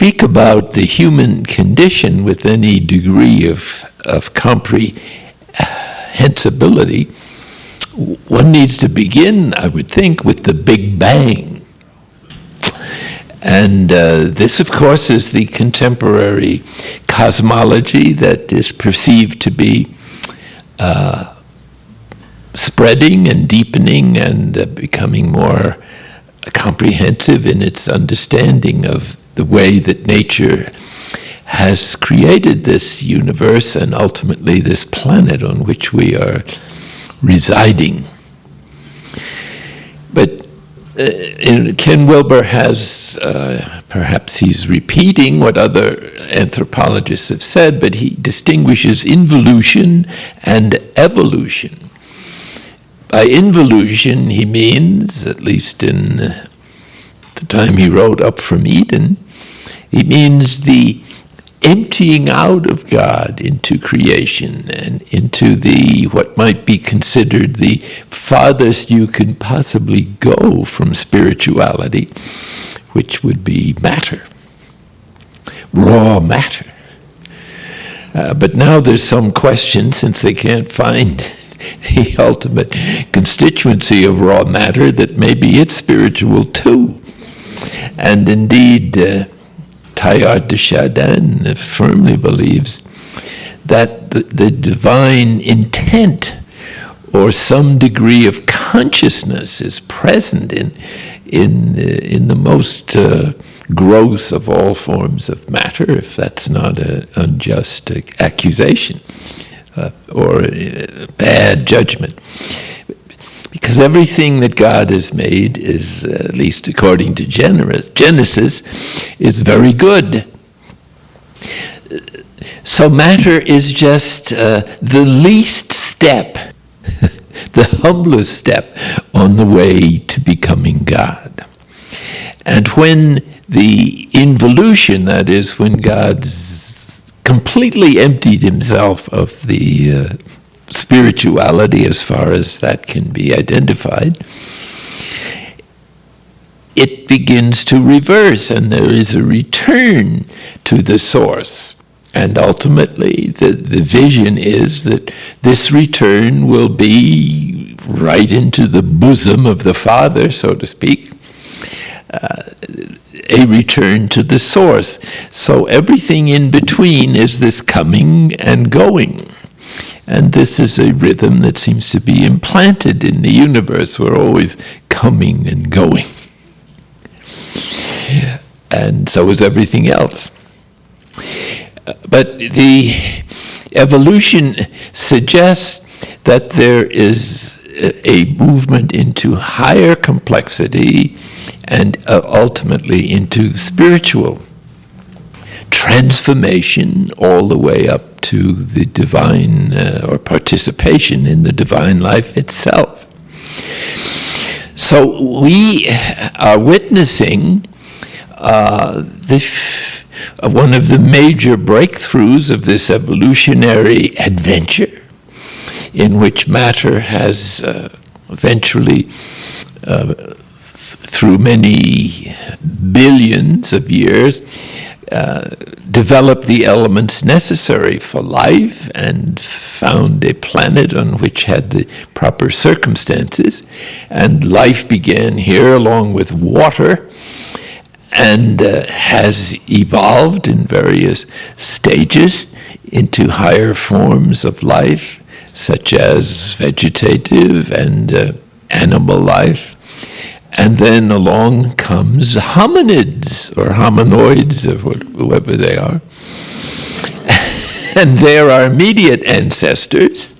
speak about the human condition with any degree of comprehensibility, one needs to begin, I would think, with the Big Bang. And this, of course, is the contemporary cosmology that is perceived to be spreading and deepening and becoming more comprehensive in its understanding of the way that nature has created this universe and ultimately this planet on which we are residing. But Ken Wilbur has, perhaps he's repeating what other anthropologists have said, but he distinguishes involution and evolution. By involution, he means, at least in the time he wrote Up from Eden, he means the emptying out of God into creation and into the what might be considered the farthest you can possibly go from spirituality, which would be matter, raw matter. But now there's some question, since they can't find the ultimate constituency of raw matter, that maybe it's spiritual too. And indeed, Teilhard de Chardin firmly believes that the divine intent or some degree of consciousness is present in the most gross of all forms of matter, if that's not an unjust accusation or bad judgment. Because everything that God has made is, at least according to Genesis, is very good. So matter is just the least step, the humblest step on the way to becoming God. And when the involution, that is, when God's completely emptied himself of the spirituality as far as that can be identified, it begins to reverse, and there is a return to the source. And ultimately, the vision is that this return will be right into the bosom of the Father, so to speak, a return to the source. So everything in between is this coming and going. And this is a rhythm that seems to be implanted in the universe. We're always coming and going. And so is everything else. But the evolution suggests that there is a movement into higher complexity and ultimately into spiritual transformation all the way up to the divine or participation in the divine life itself. So we are witnessing one of the major breakthroughs of this evolutionary adventure, in which matter has eventually, through many billions of years, developed the elements necessary for life and found a planet on which had the proper circumstances. And life began here along with water, and has evolved in various stages into higher forms of life, such as vegetative and animal life. And then along comes hominids, or hominoids, or whoever they are. And they're our immediate ancestors.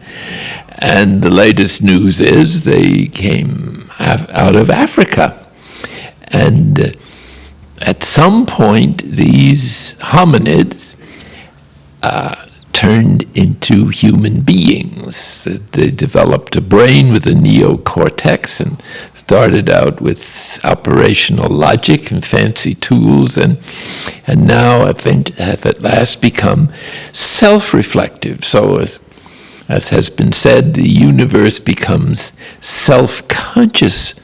And the latest news is they came out of Africa. And at some point, these hominids turned into human beings. They developed a brain with a neocortex and started out with operational logic and fancy tools, and now have at last become self-reflective. So as has been said, the universe becomes self-conscious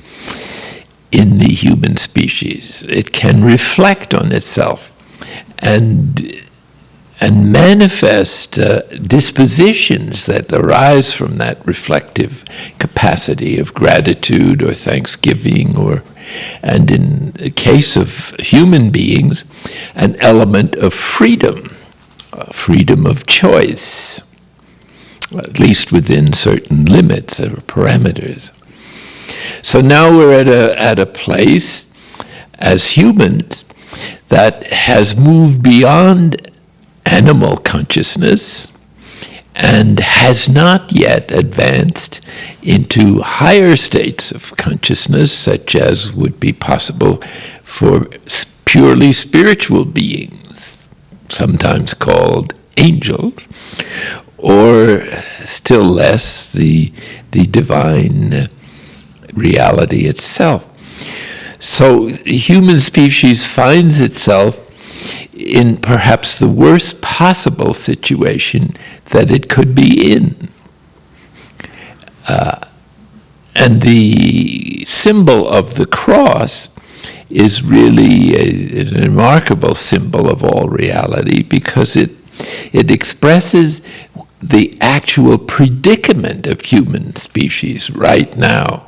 in the human species. It can reflect on itself. and manifest dispositions that arise from that reflective capacity of gratitude or thanksgiving, and in the case of human beings, an element of freedom, freedom of choice, at least within certain limits or parameters. So now we're at a place as humans that has moved beyond animal consciousness and has not yet advanced into higher states of consciousness, such as would be possible for purely spiritual beings, sometimes called angels, or still less the divine reality itself. So the human species finds itself in perhaps the worst possible situation that it could be in. And the symbol of the cross is really a remarkable symbol of all reality, because it expresses the actual predicament of human species right now.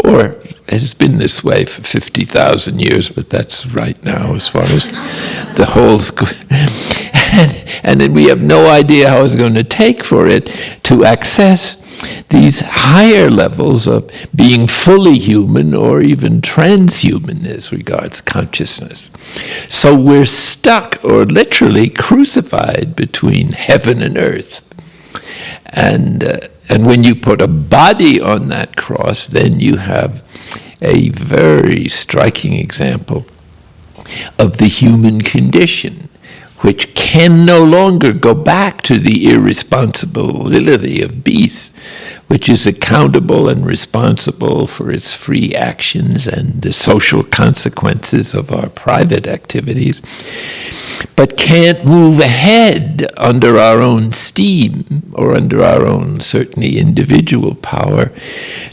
Or it has been this way for 50,000 years, but that's right now as far as the whole school. And then we have no idea how it's going to take for it to access these higher levels of being fully human or even transhuman as regards consciousness. So we're stuck, or literally crucified, between heaven and earth. And when you put a body on that cross, then you have a very striking example of the human condition, which can no longer go back to the irresponsibility of beasts, which is accountable and responsible for its free actions and the social consequences of our private activities, but can't move ahead under our own steam or under our own, certainly, individual power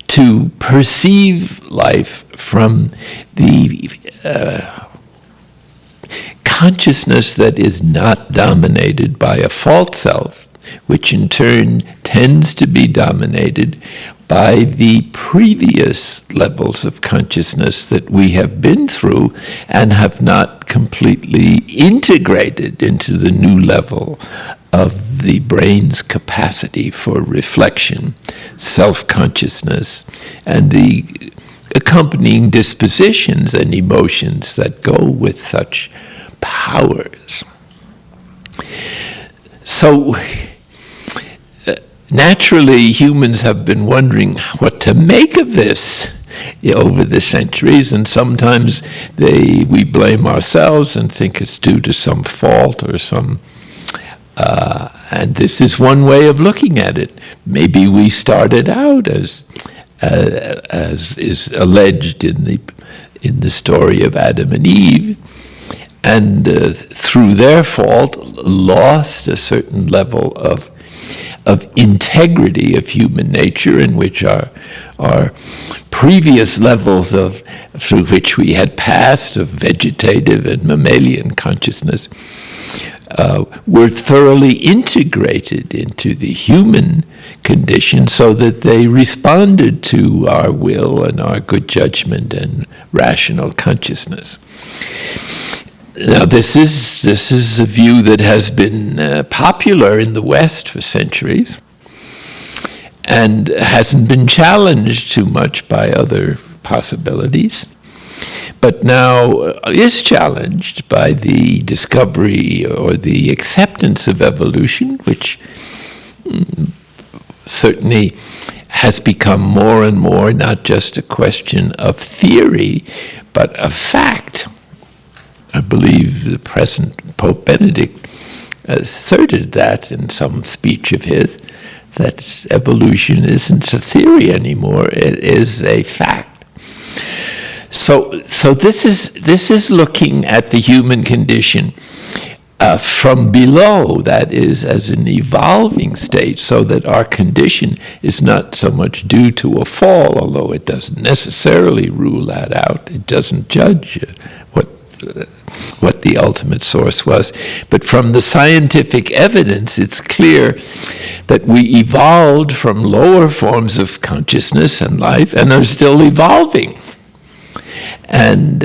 to perceive life from the consciousness that is not dominated by a false self, which in turn tends to be dominated by the previous levels of consciousness that we have been through and have not completely integrated into the new level of the brain's capacity for reflection, self-consciousness, and the accompanying dispositions and emotions that go with such powers. So naturally, humans have been wondering what to make of this over the centuries, and sometimes we blame ourselves and think it's due to some fault or some, and this is one way of looking at it. Maybe we started out as is alleged in the story of Adam and Eve, and through their fault lost a certain level of integrity of human nature, in which our previous levels through which we had passed of vegetative and mammalian consciousness were thoroughly integrated into the human condition, so that they responded to our will and our good judgment and rational consciousness. Now, this is a view that has been popular in the West for centuries and hasn't been challenged too much by other possibilities, but now is challenged by the discovery or the acceptance of evolution, which certainly has become more and more not just a question of theory, but of fact. I believe the present Pope Benedict asserted that in some speech of his, that evolution isn't a theory anymore, it is a fact. So this is looking at the human condition from below, that is, as an evolving state, so that our condition is not so much due to a fall, although it doesn't necessarily rule that out. It doesn't judge what the ultimate source was. But from the scientific evidence, it's clear that we evolved from lower forms of consciousness and life and are still evolving. And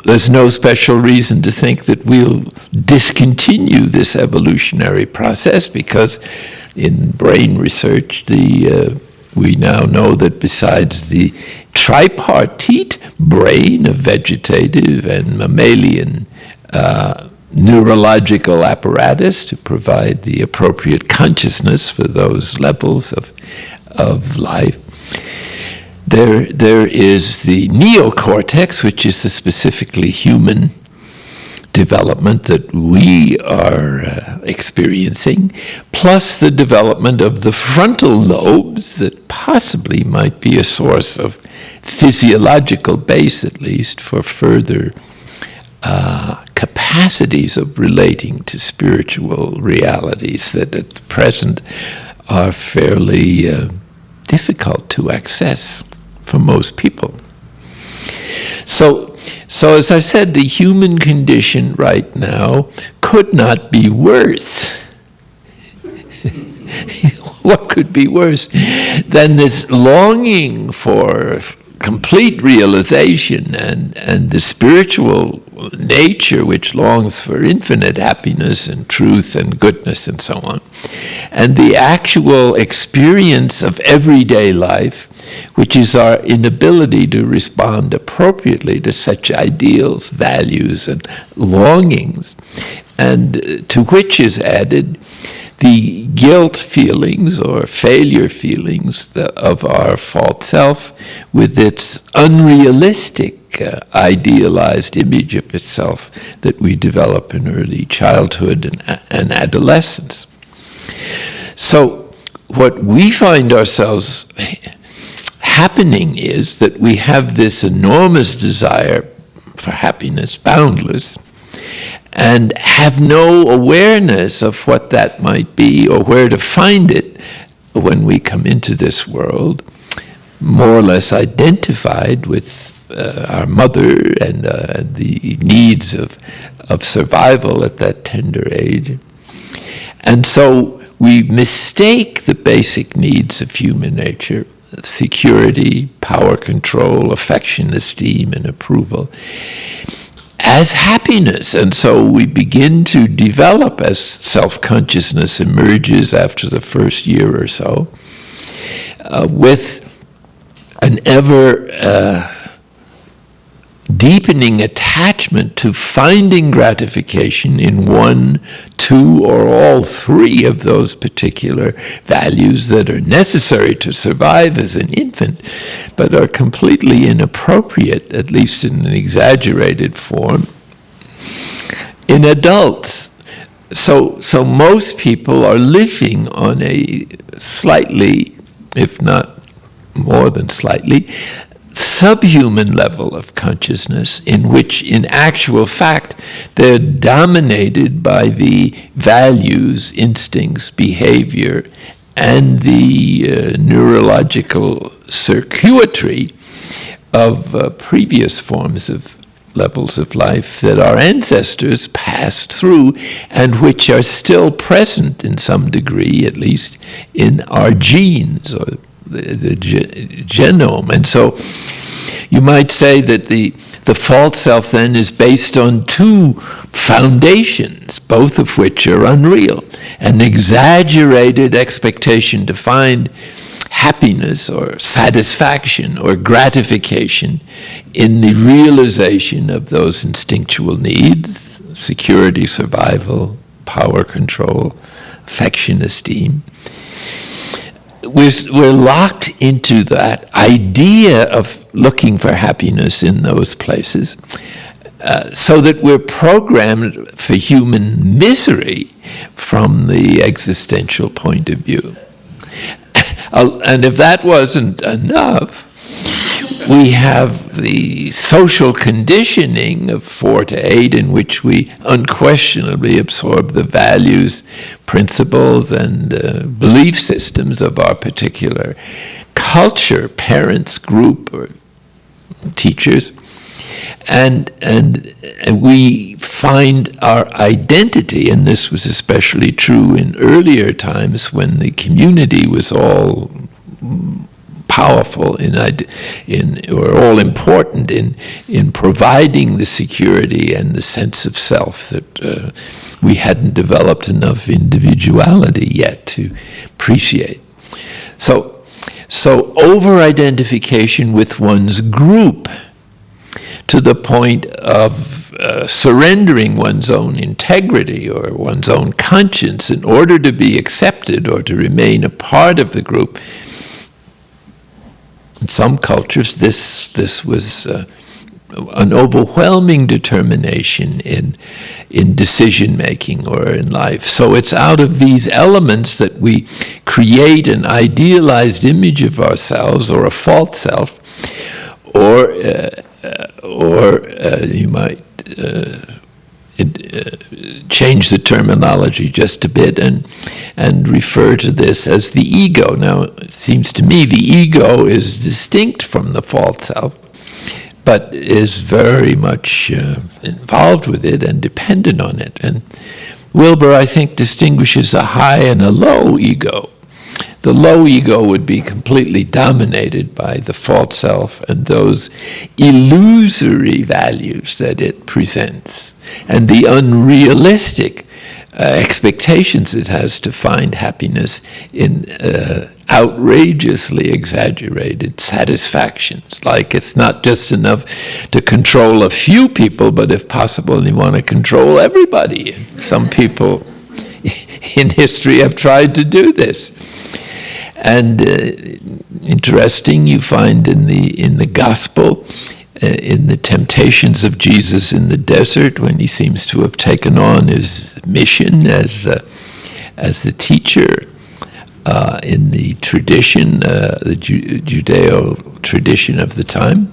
there's no special reason to think that we'll discontinue this evolutionary process, because in brain research, we now know that besides the tripartite brain of vegetative and mammalian neurological apparatus to provide the appropriate consciousness for those levels of life, there is the neocortex, which is the specifically human development that we are experiencing, plus the development of the frontal lobes that possibly might be a source of physiological base, at least, for further capacities of relating to spiritual realities that at present are fairly difficult to access for most people. So as I said, the human condition right now could not be worse. What could be worse than this longing for complete realization and the spiritual nature which longs for infinite happiness and truth and goodness and so on, and the actual experience of everyday life, which is our inability to respond appropriately to such ideals, values, and longings, and to which is added the guilt feelings or failure feelings of our false self with its unrealistic idealized image of itself that we develop in early childhood and adolescence. So what we find ourselves happening is that we have this enormous desire for happiness, boundless, and have no awareness of what that might be or where to find it when we come into this world, more or less identified with our mother and the needs of survival at that tender age. And so we mistake the basic needs of human nature, security, power control, affection, esteem, and approval, as happiness. And so we begin to develop, as self-consciousness emerges after the first year or so, with an ever deepening attachment to finding gratification in one, two, or all three of those particular values that are necessary to survive as an infant, but are completely inappropriate, at least in an exaggerated form, in adults. So most people are living on a slightly, if not more than slightly, subhuman level of consciousness, in which in actual fact they're dominated by the values, instincts, behavior, and the neurological circuitry of previous forms of levels of life that our ancestors passed through and which are still present in some degree, at least in our genes or the genome. And so you might say that the false self then is based on two foundations, both of which are unreal. An exaggerated expectation to find happiness or satisfaction or gratification in the realization of those instinctual needs, security, survival, power control, affection, esteem. We're locked into that idea of looking for happiness in those places, so that we're programmed for human misery from the existential point of view. And if that wasn't enough, we have the social conditioning of 4 to 8 in which we unquestionably absorb the values, principles, and belief systems of our particular culture, parents, group, or teachers. And we find our identity, and this was especially true in earlier times when the community was all powerful or all important in providing the security and the sense of self that we hadn't developed enough individuality yet to appreciate. So over-identification with one's group to the point of surrendering one's own integrity or one's own conscience in order to be accepted or to remain a part of the group. In some cultures, this was an overwhelming determination in decision-making or in life. So it's out of these elements that we create an idealized image of ourselves or a false self, or you might change the terminology just a bit and refer to this as the ego. Now, it seems to me the ego is distinct from the false self, but is very much involved with it and dependent on it. And Wilbur, I think, distinguishes a high and a low ego. The low ego would be completely dominated by the false self and those illusory values that it presents, and the unrealistic expectations it has to find happiness in outrageously exaggerated satisfactions. Like it's not just enough to control a few people, but if possible, they want to control everybody. Some people in history have tried to do this. And interesting, you find in the gospel, in the temptations of Jesus in the desert, when he seems to have taken on his mission as the teacher, in the tradition, the Judeo tradition of the time,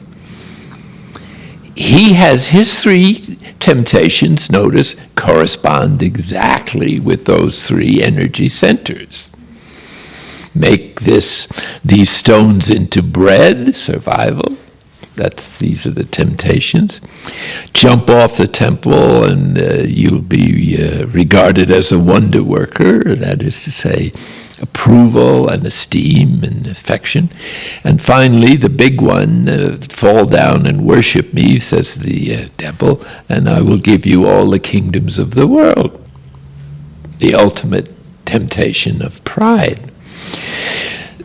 he has his three temptations, notice, correspond exactly with those three energy centers. Make these stones into bread, survival. These are the temptations. Jump off the temple and you'll be regarded as a wonder worker, that is to say, approval and esteem and affection. And finally, the big one, fall down and worship me, says the devil, and I will give you all the kingdoms of the world. The ultimate temptation of pride.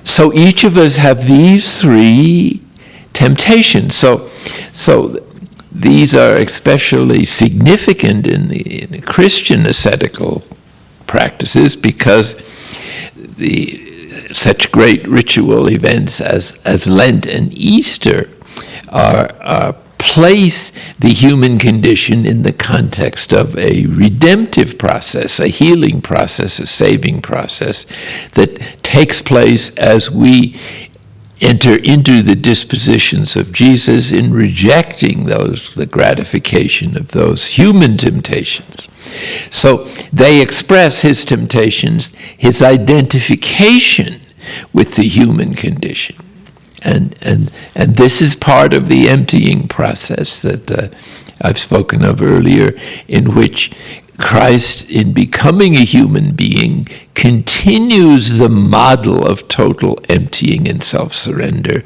So each of us have these three temptations. So these are especially significant in the Christian ascetical practices because such great ritual events as Lent and Easter place the human condition in the context of a redemptive process, a healing process, a saving process that takes place as we enter into the dispositions of Jesus in rejecting the gratification of those human temptations. So they express his temptations, his identification with the human condition. And this is part of the emptying process that I've spoken of earlier, in which Christ, in becoming a human being, continues the model of total emptying and self-surrender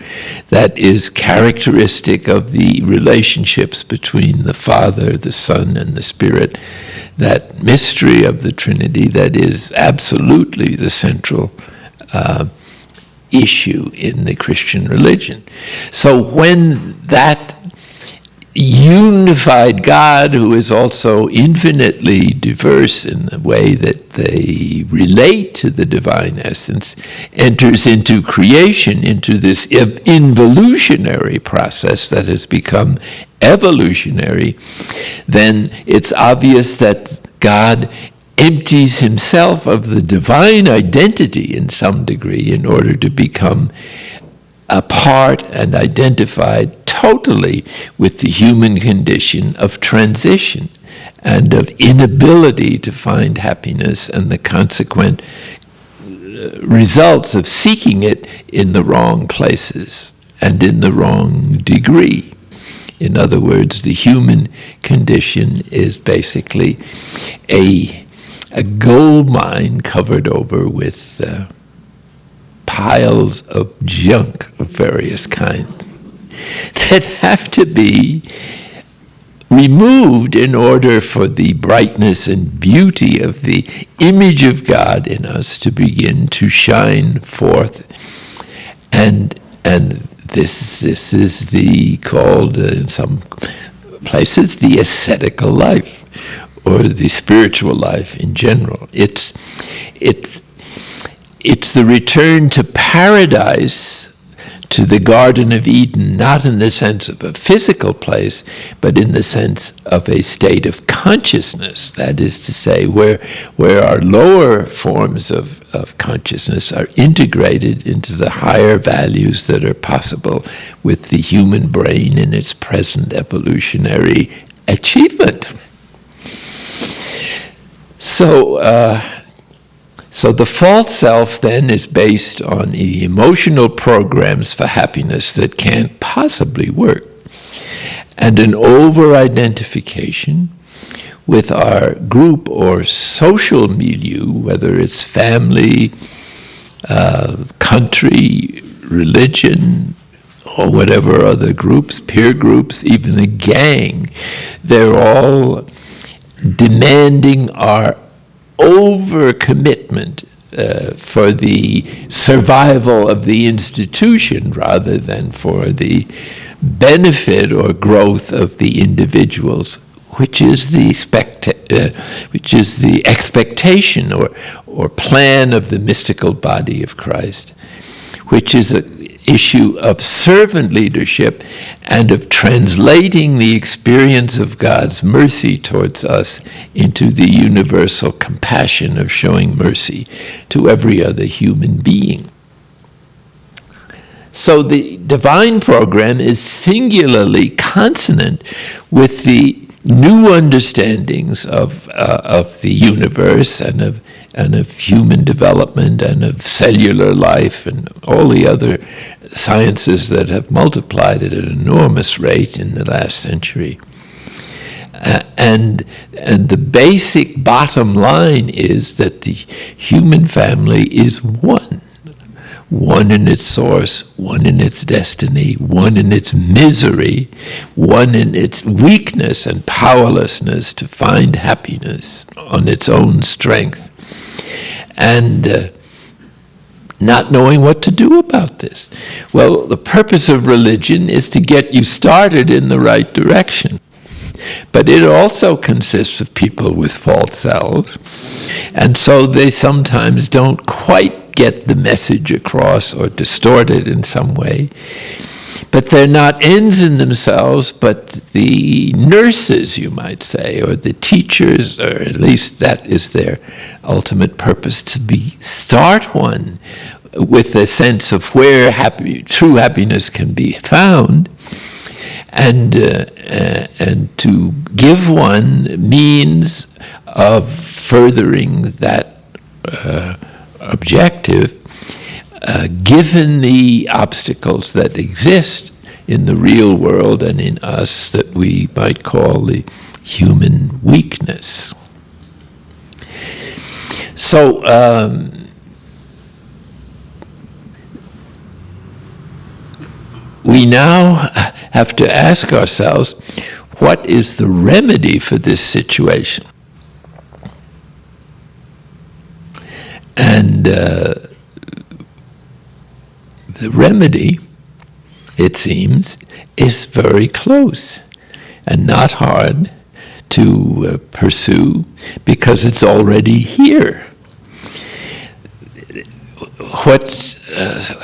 that is characteristic of the relationships between the Father, the Son, and the Spirit, that mystery of the Trinity that is absolutely the central issue in the Christian religion. So when that unified God, who is also infinitely diverse in the way that they relate to the divine essence, enters into creation, into this involutionary process that has become evolutionary, then it's obvious that God empties himself of the divine identity in some degree in order to become apart and identified totally with the human condition of transition and of inability to find happiness and the consequent results of seeking it in the wrong places and in the wrong degree. In other words, the human condition is basically a gold mine covered over with piles of junk of various kinds that have to be removed in order for the brightness and beauty of the image of God in us to begin to shine forth. And this is called in some places the ascetical life, or the spiritual life in general. It's the return to paradise, to the Garden of Eden, not in the sense of a physical place, but in the sense of a state of consciousness. That is to say, where our lower forms of consciousness are integrated into the higher values that are possible with the human brain in its present evolutionary achievement. So the false self then is based on the emotional programs for happiness that can't possibly work, and an over-identification with our group or social milieu, whether it's family, country, religion, or whatever other groups, peer groups, even a gang. They're all demanding our overcommitment for the survival of the institution rather than for the benefit or growth of the individuals, which is the expectation or plan of the mystical body of Christ, which is an issue of servant leadership and of translating the experience of God's mercy towards us into the universal compassion of showing mercy to every other human being. So the divine program is singularly consonant with the new understandings of the universe and of human development and of cellular life and all the other sciences that have multiplied at an enormous rate in the last century. And the basic bottom line is that the human family is one in its source, one in its destiny, one in its misery, one in its weakness and powerlessness to find happiness on its own strength. And not knowing what to do about this. Well, the purpose of religion is to get you started in the right direction. But it also consists of people with false selves, and so they sometimes don't quite get the message across or distort it in some way. But they're not ends in themselves, but the nurses, you might say, or the teachers, or at least that is their ultimate purpose, to start one with a sense of where true happiness can be found, and to give one means of furthering that objective, given the obstacles that exist in the real world and in us that we might call the human weakness. So we now have to ask ourselves, what is the remedy for this situation? And the remedy, it seems, is very close and not hard to pursue because it's already here.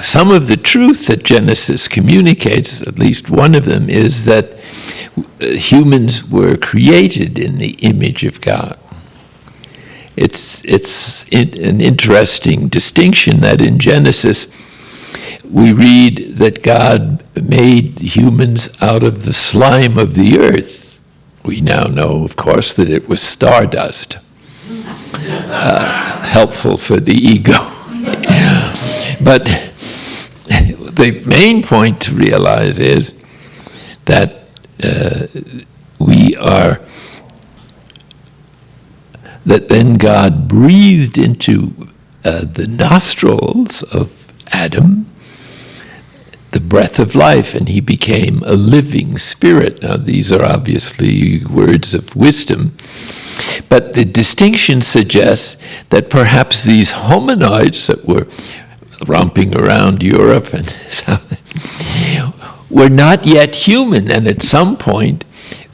Some of the truth that Genesis communicates, at least one of them, is that humans were created in the image of God. It's an interesting distinction that in Genesis we read that God made humans out of the slime of the earth. We now know, of course, that it was stardust. Helpful for the ego. But the main point to realize is that that then God breathed into the nostrils of Adam the breath of life, and he became a living spirit. Now, these are obviously words of wisdom, but the distinction suggests that perhaps these hominoids that were romping around Europe and were not yet human, and at some point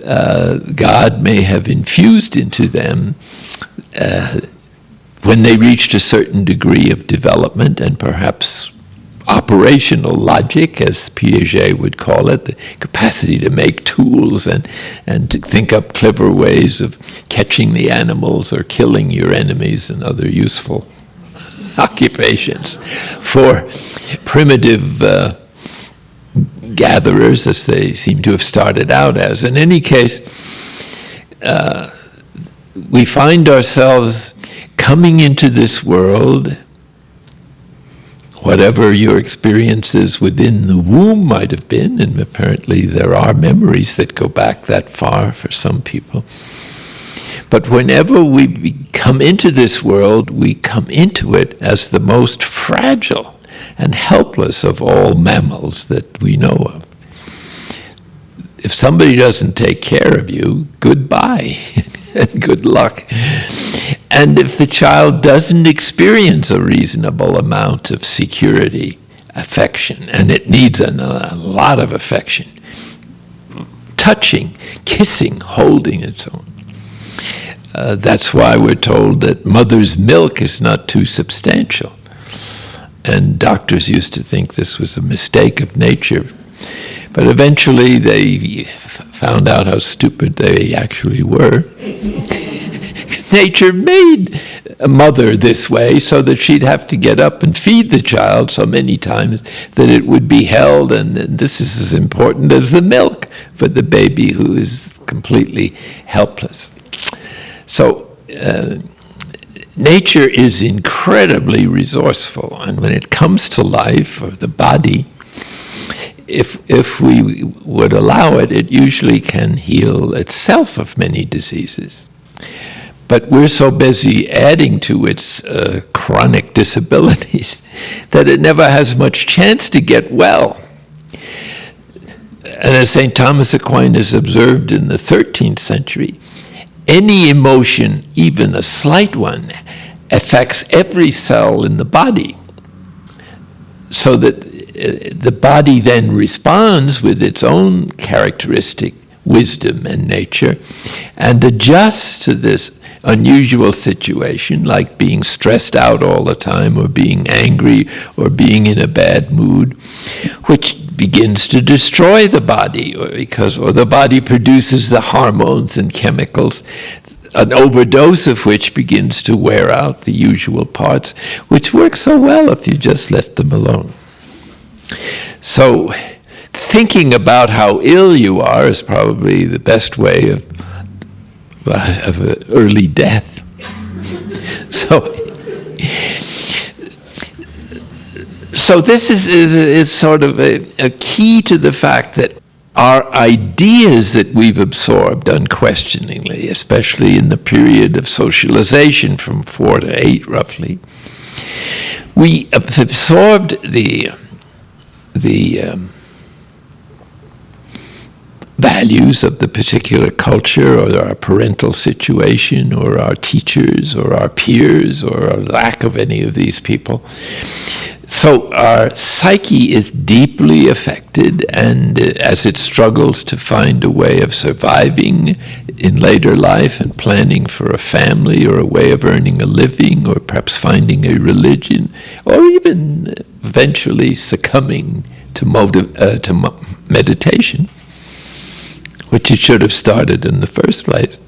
God may have infused into them when they reached a certain degree of development and perhaps operational logic, as Piaget would call it, the capacity to make tools and to think up clever ways of catching the animals or killing your enemies and other useful occupations for primitive gatherers, as they seem to have started out as. In any case, we find ourselves coming into this world, whatever your experiences within the womb might have been, and apparently there are memories that go back that far for some people. But whenever we come into this world, we come into it as the most fragile and helpless of all mammals that we know of. If somebody doesn't take care of you, goodbye and good luck. And if the child doesn't experience a reasonable amount of security, affection, and it needs a lot of affection, touching, kissing, holding, and so on. That's why we're told that mother's milk is not too substantial. And doctors used to think this was a mistake of nature. But eventually they found out how stupid they actually were. Nature made a mother this way so that she'd have to get up and feed the child so many times that it would be held, and this is as important as the milk for the baby who is completely helpless. So nature is incredibly resourceful, and when it comes to life or the body, if we would allow it, it usually can heal itself of many diseases. But we're so busy adding to its chronic disabilities that it never has much chance to get well. And as St. Thomas Aquinas observed in the 13th century, any emotion, even a slight one, affects every cell in the body, so that the body then responds with its own characteristic wisdom and nature and adjusts to this unusual situation, like being stressed out all the time or being angry or being in a bad mood, which begins to destroy the body, or the body produces the hormones and chemicals, an overdose of which begins to wear out the usual parts, which work so well if you just left them alone. So thinking about how ill you are is probably the best way of an early death. So this is sort of a key to the fact that our ideas that we've absorbed unquestioningly, especially in the period of socialization from 4 to 8 roughly, we have absorbed the values of the particular culture or our parental situation or our teachers or our peers or a lack of any of these people. So our psyche is deeply affected, and as it struggles to find a way of surviving in later life and planning for a family or a way of earning a living or perhaps finding a religion or even eventually succumbing to meditation, which it should have started in the first place.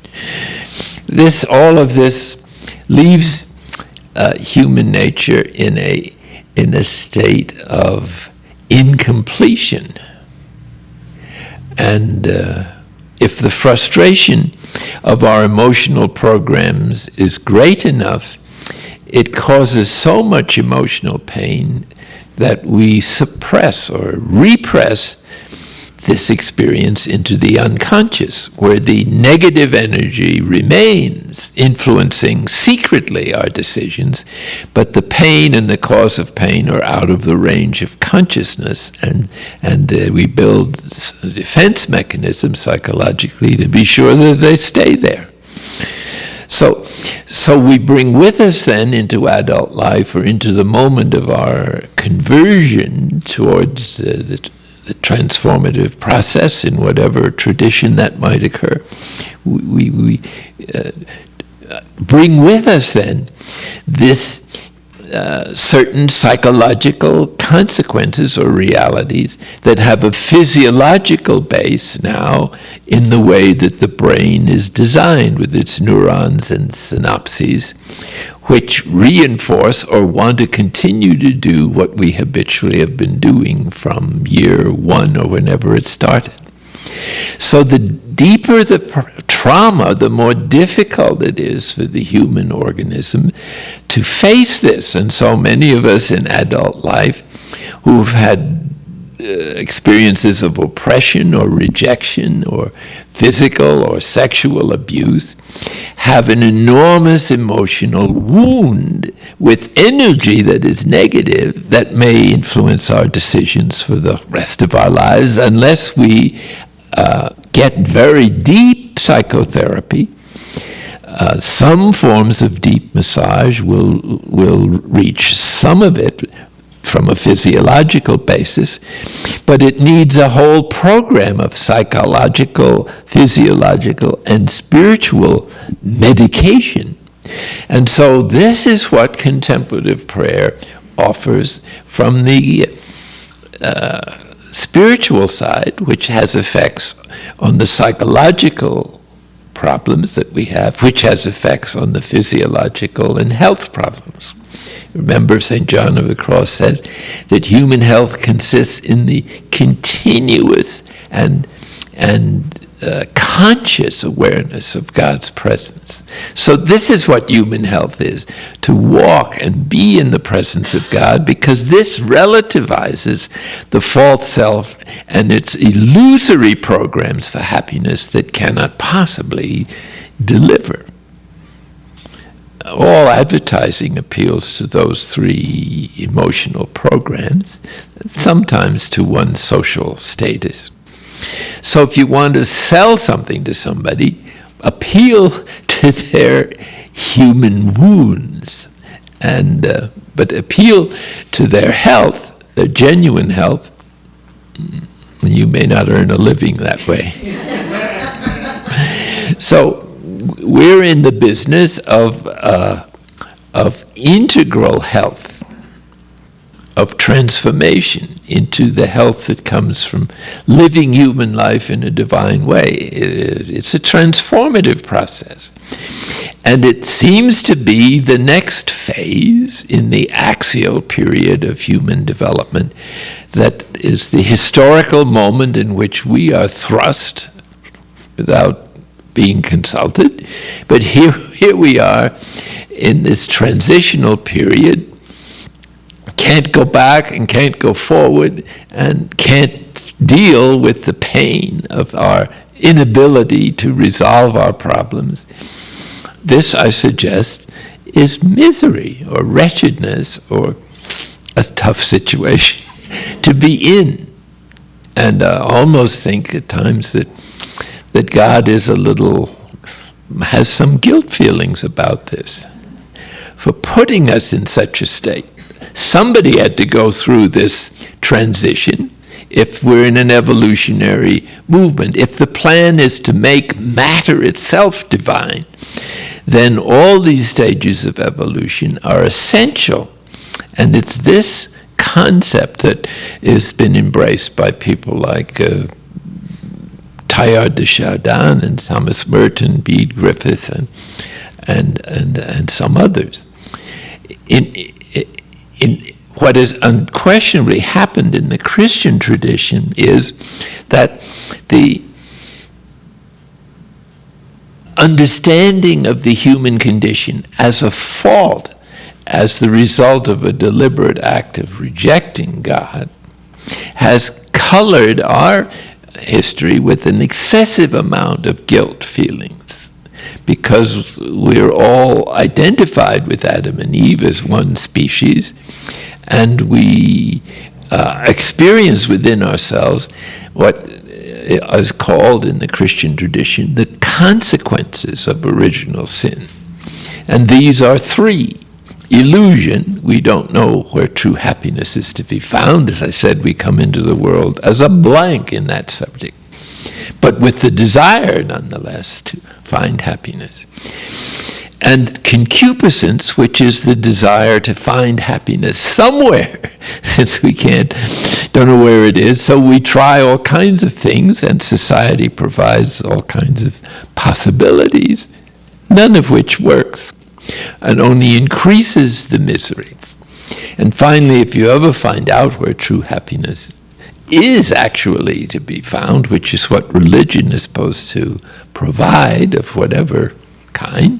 All of this leaves human nature in a state of incompletion. And if the frustration of our emotional programs is great enough, it causes so much emotional pain that we suppress or repress this experience into the unconscious, where the negative energy remains influencing secretly our decisions, but the pain and the cause of pain are out of the range of consciousness, and we build defense mechanisms psychologically to be sure that they stay there. So we bring with us then into adult life, or into the moment of our conversion towards the transformative process in whatever tradition that might occur, we bring with us then this certain psychological consequences or realities that have a physiological base now in the way that the brain is designed with its neurons and synapses, which reinforce or want to continue to do what we habitually have been doing from year one or whenever it started. So the deeper the trauma, the more difficult it is for the human organism to face this. And so many of us in adult life who've had experiences of oppression or rejection or physical or sexual abuse have an enormous emotional wound with energy that is negative that may influence our decisions for the rest of our lives unless we get very deep psychotherapy. Some forms of deep massage will reach some of it from a physiological basis, but it needs a whole program of psychological, physiological, and spiritual medication. And so this is what contemplative prayer offers from the spiritual side, which has effects on the psychological problems that we have, which has effects on the physiological and health problems. Remember, St. John of the Cross says that human health consists in the continuous and conscious awareness of God's presence. So this is what human health is, to walk and be in the presence of God, because this relativizes the false self and its illusory programs for happiness that cannot possibly deliver. All advertising appeals to those three emotional programs, sometimes to one's social status. So if you want to sell something to somebody, appeal to their human wounds, and but appeal to their health, their genuine health. You may not earn a living that way. So we're in the business of integral health, of transformation into the health that comes from living human life in a divine way. It's a transformative process. And it seems to be the next phase in the axial period of human development that is the historical moment in which we are thrust without being consulted. But here we are in this transitional period, can't go back and can't go forward and can't deal with the pain of our inability to resolve our problems. This, I suggest, is misery or wretchedness or a tough situation to be in. And I almost think at times that God is has some guilt feelings about this for putting us in such a state. Somebody had to go through this transition if we're in an evolutionary movement. If the plan is to make matter itself divine, then all these stages of evolution are essential. And it's this concept that has been embraced by people like Teilhard de Chardin and Thomas Merton, Bede Griffith, and some others. In what has unquestionably happened in the Christian tradition is that the understanding of the human condition as a fault, as the result of a deliberate act of rejecting God, has colored our history with an excessive amount of guilt feelings, because we're all identified with Adam and Eve as one species, and we experience within ourselves what is called in the Christian tradition the consequences of original sin. And these are three. Illusion, we don't know where true happiness is to be found. As I said, we come into the world as a blank in that subject, but with the desire, nonetheless, to find happiness. And concupiscence, which is the desire to find happiness somewhere, since we don't know where it is, so we try all kinds of things, and society provides all kinds of possibilities, none of which works, and only increases the misery. And finally, if you ever find out where true happiness is actually to be found, which is what religion is supposed to provide of whatever kind,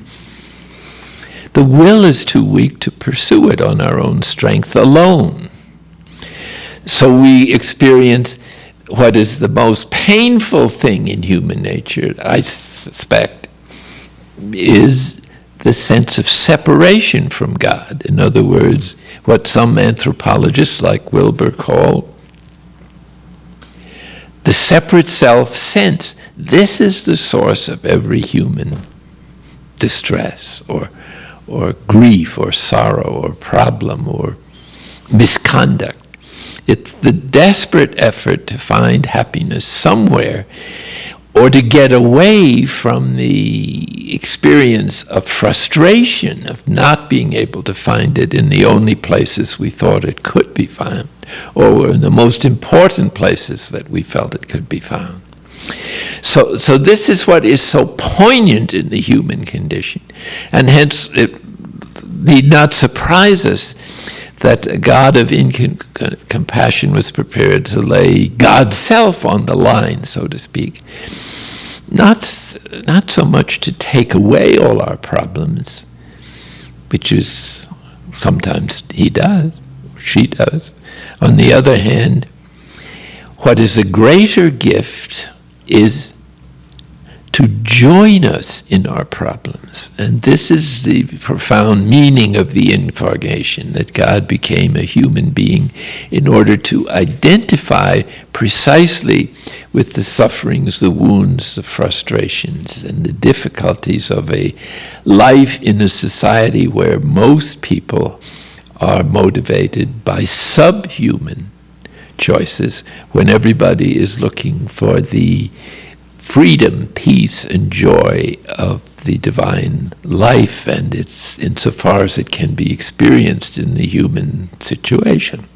the will is too weak to pursue it on our own strength alone. So we experience what is the most painful thing in human nature, I suspect, is the sense of separation from God. In other words, what some anthropologists like Wilbur call the separate self sense. This is the source of every human distress or grief or sorrow or problem or misconduct. It's the desperate effort to find happiness somewhere, or to get away from the experience of frustration of not being able to find it in the only places we thought it could be found, or in the most important places that we felt it could be found. So this is what is so poignant in the human condition, and hence it need not surprise us that a God of compassion was prepared to lay God's self on the line, so to speak. Not so much to take away all our problems, which is sometimes he does, or she does. On the other hand, what is a greater gift is to join us in our problems. And this is the profound meaning of the incarnation, that God became a human being in order to identify precisely with the sufferings, the wounds, the frustrations, and the difficulties of a life in a society where most people are motivated by subhuman choices, when everybody is looking for the freedom, peace, and joy of the divine life, and it's insofar as it can be experienced in the human situation.